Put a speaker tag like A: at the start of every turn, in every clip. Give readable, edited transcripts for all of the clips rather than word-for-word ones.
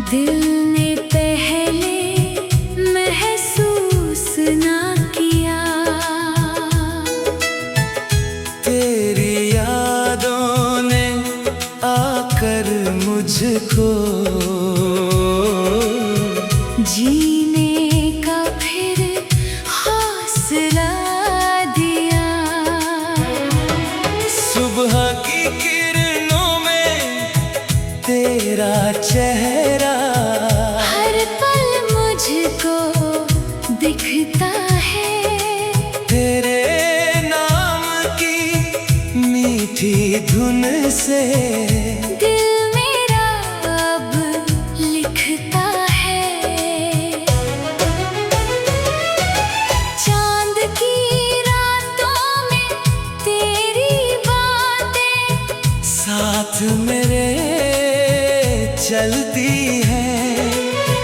A: दिल ने पहले महसूस ना किया,
B: तेरी यादों ने आकर मुझको
A: जीने का फिर हौसला दिया।
B: सुबह की किरणों में तेरा चेहरा
A: हर पल मुझको दिखता है,
B: तेरे नाम की मीठी धुन से
A: दिल मेरा अब लिखता है। चांद की रातों में तेरी बातें
B: साथ मेरे चलती है,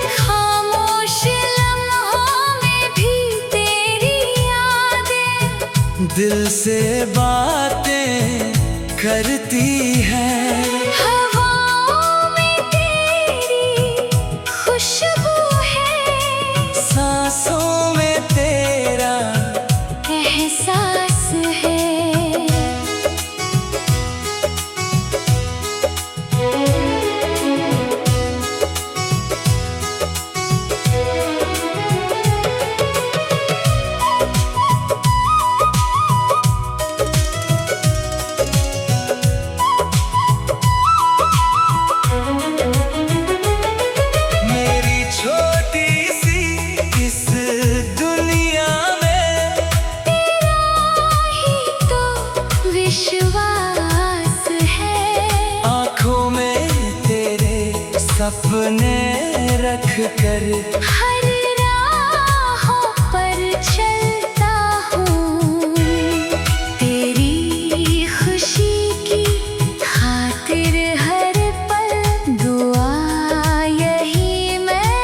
A: खामोश लम्हों में भी तेरी यादें
B: दिल से बातें करती है।
A: हवाओं में तेरी खुशबू है,
B: सांसों में तेरा
A: एहसास है।
B: मेरी छोटी सी इस दुनिया में
A: तेरा ही तो विश्वास है,
B: आँखों में तेरे सपने रख कर
A: हर राहों पर चलता हूँ। तेरी खुशी की खातिर हर पल दुआ यही मैं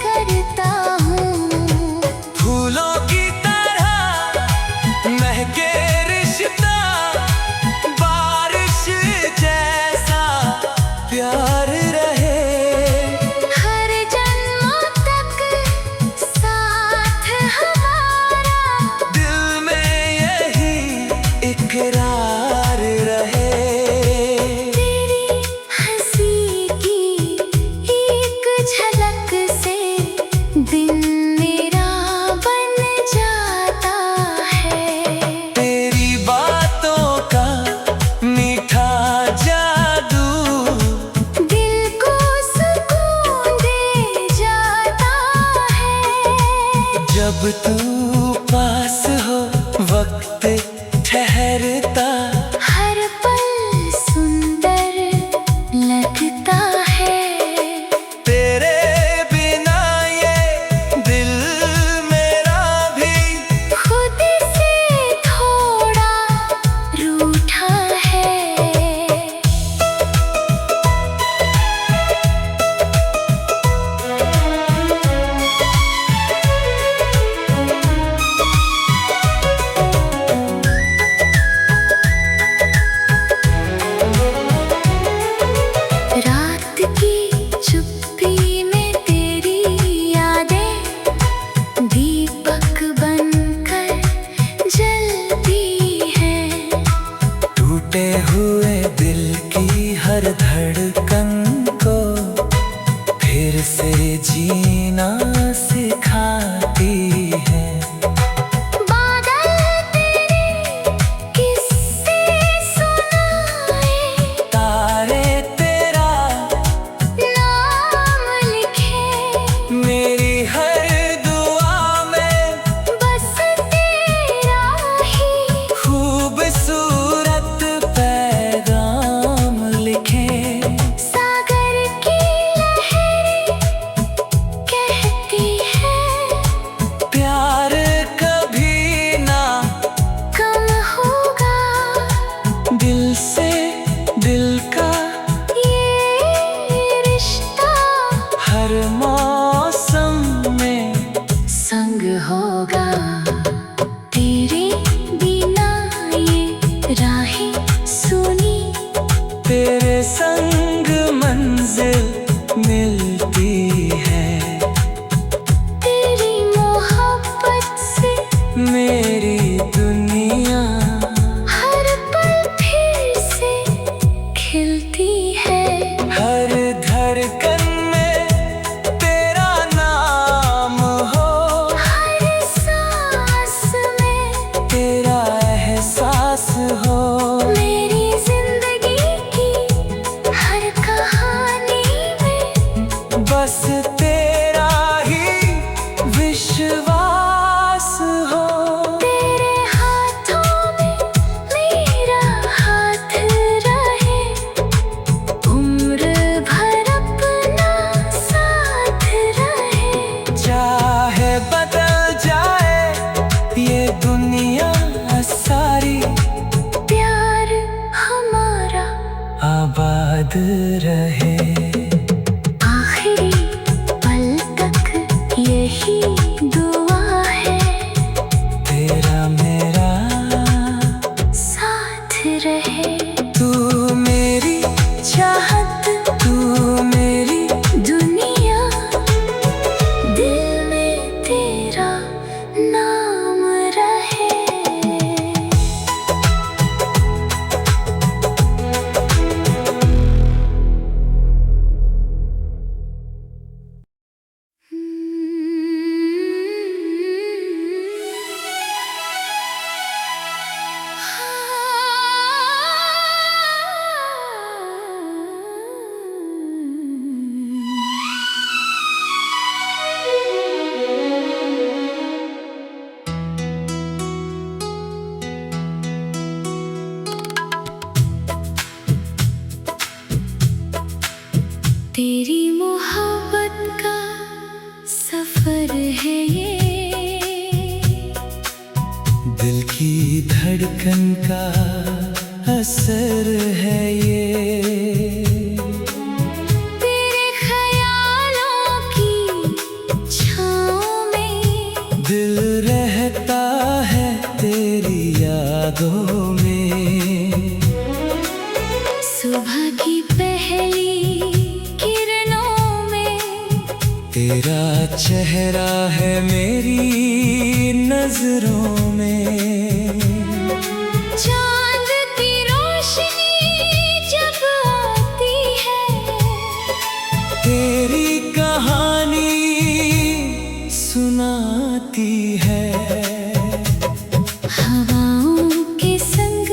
A: करता हूँ।
B: फूलों की तरह महके रिश्ता, बारिश जैसा प्यार रहे,
A: हर जन्मों तक साथ हमारा,
B: दिल में यही इकरार रहे।
A: तेरी हंसी की एक झलक से दिन मेरा बन जाता है।
B: तेरी बातों का मीठा जादू
A: दिल को सुकून दे जाता है।
B: जब तू पास हो वक्त ठहरता,
A: हर पल सुंदर लगता है।
B: तेरे बिना ये दिल मेरा भी
A: खुद से थोड़ा रूठा है। रात की चुप्पी में तेरी यादें दीपक बनकर जलती हैं।
B: टूटे हुए दिल की हर धड़कन को फिर से जीना सिखाती है।
A: बादल तेरे किस्से सुनाए,
B: तारे तेरा
A: नाम लिखे,
B: मेरी हर दुआ में
A: बस तेरा ही
B: खूबसूरत पैगाम लिखे।
A: सागर की लहरें कहती है,
B: प्यार कभी ना
A: कम होगा
B: दिल से दिल का
A: ये रिश्ता,
B: हर मौसम में
A: संग होगा। तेरे बिना ये राहें सुनी,
B: तेरे संग मंजिल मिल धड़कन में तेरा नाम हो,
A: हर सांस में
B: तेरा एहसास हो।
A: मेरी जिंदगी की हर कहानी में
B: बस तेरा ही विश्वास हो।
A: तेरे हाथों में मेरा हाथ रहे, उम्र भर अपना साथ रहे।
B: चाहे बदल जाए ये दुनिया सारी,
A: प्यार हमारा
B: आबाद रहे।
A: आखिरी पल तक यही दुआ है,
B: तेरा मेरा
A: साथ रहे।
B: तू मेरी
A: चाहत
B: तू मेरी
A: दुनिया, दिल में तेरा नाम रहे। तेरी मोहब्बत का सफर है ये,
B: दिल की धड़कन का असर है ये।
A: तेरे ख्यालों की छाँव में
B: दिल रहता है तेरी यादों में।
A: सुबह की पहली किरणों में
B: तेरा चेहरा है मेरी नजरों में।
A: चांद की रोशनी जब आती है,
B: तेरी कहानी सुनाती है।
A: हवाओं के संग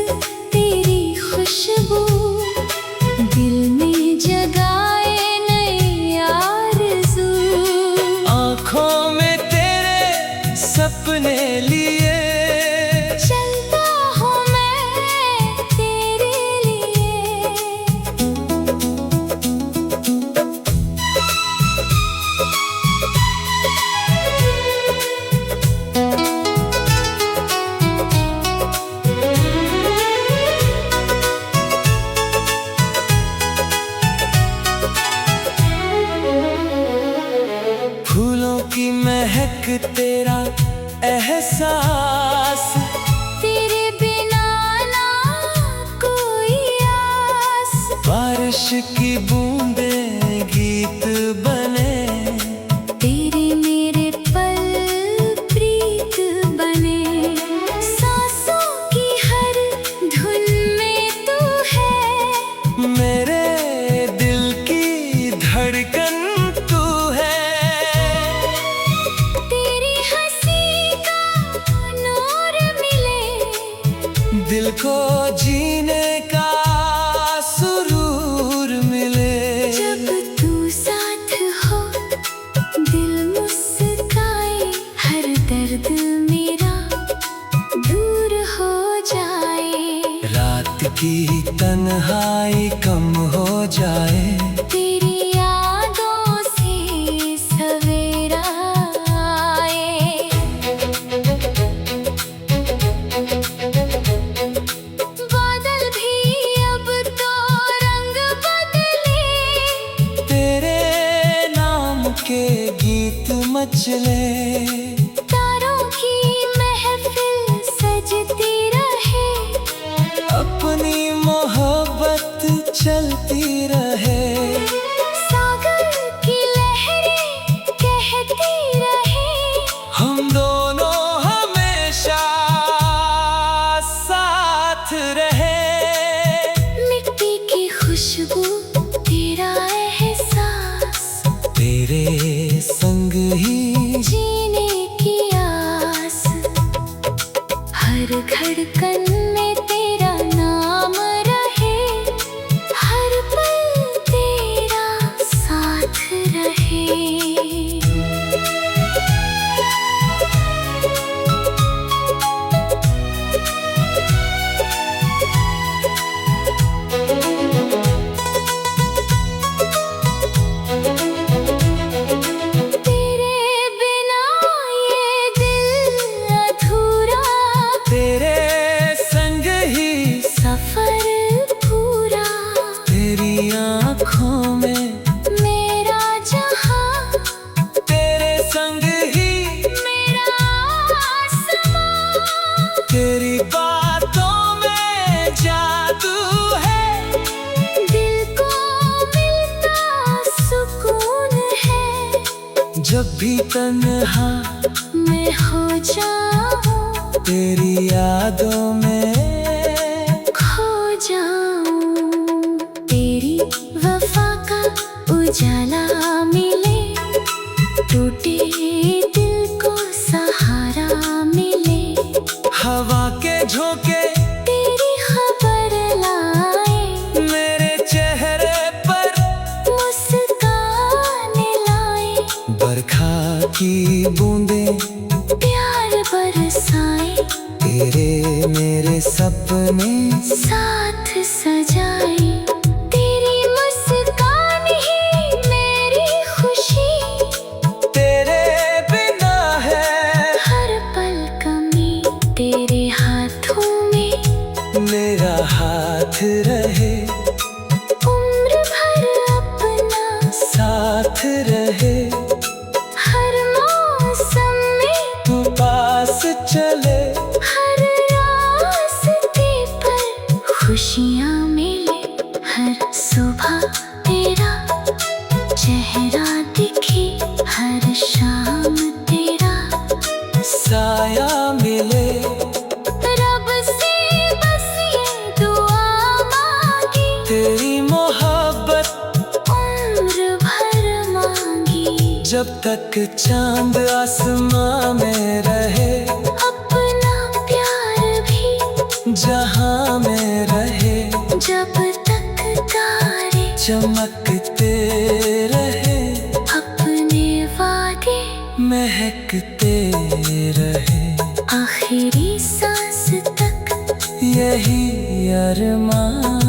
A: तेरी खुशबू दिल में जगाए नई आरज़ू।
B: आँखों में तेरे सपने लिए
A: चलता हूँ मैं तेरे लिए।
B: फूलों की महक तेरा एहसास,
A: तेरे बिना ना कोई आस।
B: बारिश की बूंदें गीत बने,
A: तेरे मेरे पल प्रीत बने। सांसों की हर धुन में तू है,
B: मेरे दिल की धड़कन तू है।
A: तेरी हंसी का नूर मिले,
B: दिल को जीने का सुरूर मिले।
A: जब तू साथ हो दिल मुस्काए, हर दर्द मेरा दूर हो जाए।
B: रात की तन्हाई कम हो जाए,
A: तेरी यादों से सवेरा आए। बादल भी अब तो रंग बदले,
B: तेरे नाम के गीत मचले।
A: तारों की महफिल सजती रहे,
B: अपनी मोहब्बत चलती रहे।
A: सागर की लहरें कहती रहे,
B: हम दोनों हमेशा साथ रहे।
A: मिट्टी की खुशबू तेरा एहसास।
B: तेरे संग ही
A: जीने की आस, हर धड़कन में तेरा नाम रहे, हर पल तेरा साथ रहे। सफर पूरा,
B: तेरी आँखों में
A: मेरा जहां,
B: तेरे संग ही
A: मेरा आसमां।
B: तेरी बातों में जादू है,
A: दिल को मिलता सुकून है।
B: जब भी तन्हा
A: मैं हो जाऊं,
B: तेरी यादों में
A: तेरी वफा का उजाला मिले, टूटे दिल को सहारा मिले।
B: हवा के झोंके
A: तेरी खबर लाए,
B: मेरे चेहरे पर
A: मुस्कान लाए।
B: बरखा की बूंदें
A: प्यार बरसाए,
B: तेरे मेरे सपने
A: साथ सजाए। तेरी मुस्कान ही मेरी खुशी,
B: तेरे बिना है
A: हर पल कमी। तेरे हाथों में
B: मेरा हाथ रहे,
A: उम्र भर अपना
B: साथ रहे।
A: हर मौसम में
B: तू पास चले,
A: हर रास्ते पर खुशियाँ मिले। हर सुबह तेरा चेहरा दिखे, हर शाम तेरा
B: साया मिले।
A: रब से बस ये दुआ मांगी,
B: तेरी मोहब्बत
A: उम्र भर मांगी।
B: जब तक चांद आसमां में रहे,
A: अपना प्यार भी
B: जहां में रहे।
A: जब तक तारे
B: चमकते रहे,
A: अपने वादे
B: महकते रहे।
A: आखिरी सांस तक
B: यही अरमान